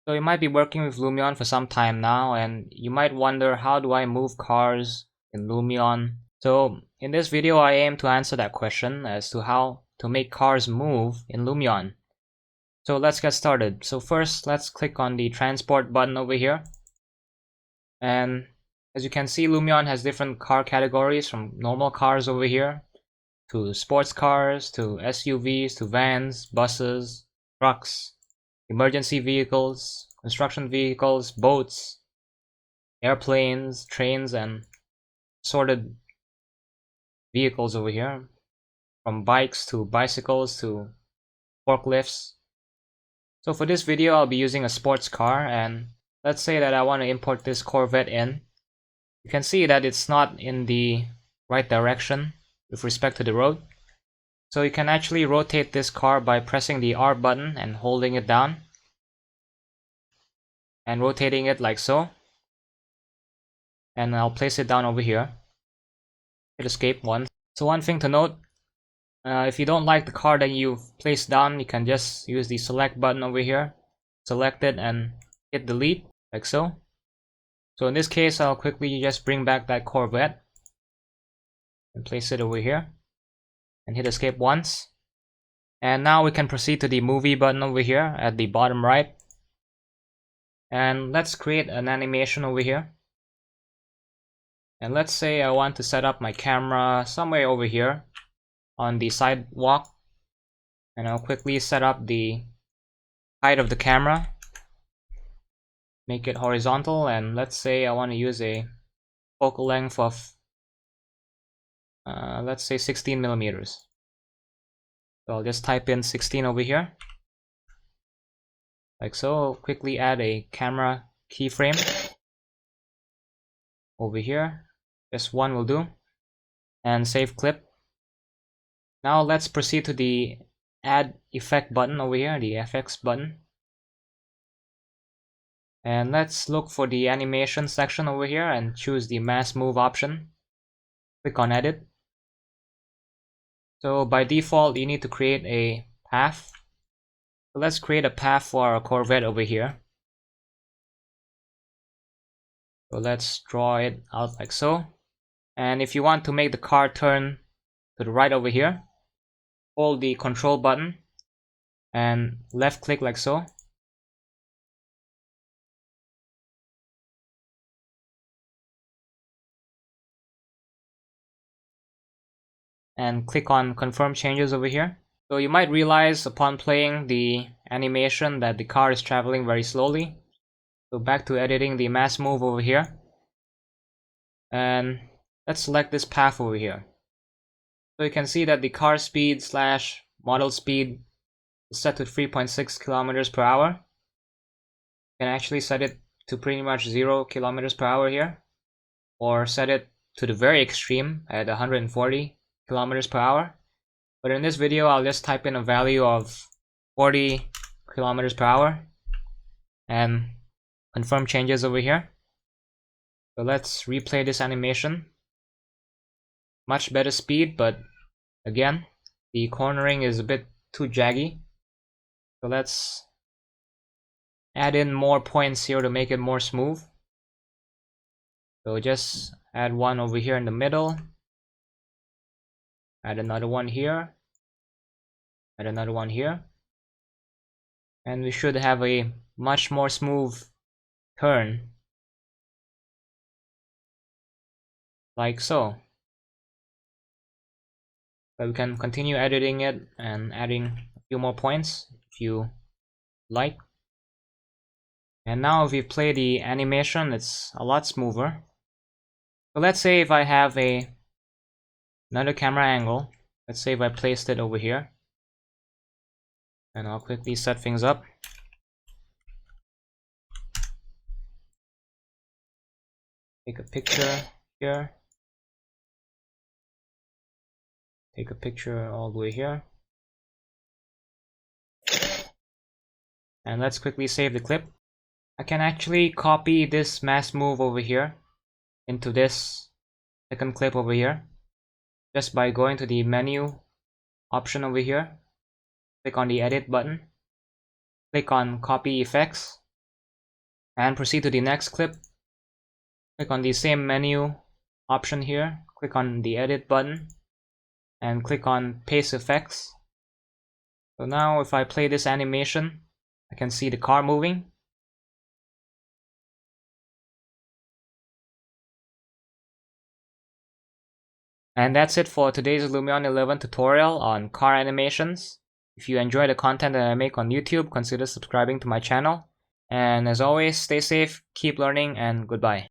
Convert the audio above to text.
So you might be working with Lumion for some time now, and you might wonder, how do I move cars in Lumion? So in this video I aim to answer that question as to how to make cars move in Lumion. So let's get started. So first, let's click on the transport button over here. And as you can see, Lumion has different car categories, from normal cars over here to sports cars to SUVs to vans, buses, trucks, emergency vehicles, construction vehicles, boats, airplanes, trains, and assorted vehicles over here, from bikes to bicycles to forklifts. So for this video I'll be using a sports car, and let's say that I want to import this Corvette in. You can see that it's not in the right direction with respect to the road. So you can actually rotate this car by pressing the R button and holding it down and rotating it like so. And I'll place it down over here. Hit escape once. So one thing to note, if you don't like the car that you've placed down, you can just use the select button over here, select it and hit delete like so. So in this case I'll quickly just bring back that Corvette and place it over here and hit escape once. And now we can proceed to the movie button over here at the bottom right. And let's create an animation over here. And let's say I want to set up my camera somewhere over here on the sidewalk. And I'll quickly set up the height of the camera. Make it horizontal, and let's say I want to use a focal length of let's say 16 millimeters. So I'll just type in 16 over here like so. Quickly add a camera keyframe over here, just one will do, and save clip. Now let's proceed to the add effect button over here, the FX button, and let's look for the animation section over here and choose the mass move option. Click on edit. So by default you need to create a path. So let's create a path for our Corvette over here. So let's draw it out like so. And if you want to make the car turn to the right over here, hold the control button and left click like so. And click on confirm changes over here. So you might realize upon playing the animation that the car is traveling very slowly. So back to editing the mass move over here. And let's select this path over here. So you can see that the car speed slash model speed is set to 3.6 kilometers per hour. You can actually set it to pretty much 0 kilometers per hour here, or set it to the very extreme at 140 kilometers per hour. But in this video I'll just type in a value of 40 kilometers per hour and confirm changes over here. So let's replay this animation. Much better speed, but again the cornering is a bit too jaggy. So let's add in more points here to make it more smooth. So just add one over here in the middle. Add another one here. Add another one here. And we should have a much more smooth turn. Like so. But we can continue editing it and adding a few more points if you like. And now if we play the animation, it's a lot smoother. So let's say if I have another camera angle, let's say if I placed it over here, and I'll quickly set things up. Take a picture here. Take a picture all the way here. And let's quickly save the clip. I can actually copy this mass move over here into this second clip over here just by going to the menu option over here. Click on the edit button. Click on copy effects. and proceed to the next clip. Click on the same menu option here, click on the edit button, and click on paste effects. So now if I play this animation, I can see the car moving. And that's it for today's Lumion 11 tutorial on car animations. If you enjoy the content that I make on YouTube, consider subscribing to my channel. And as always, stay safe, keep learning, and goodbye.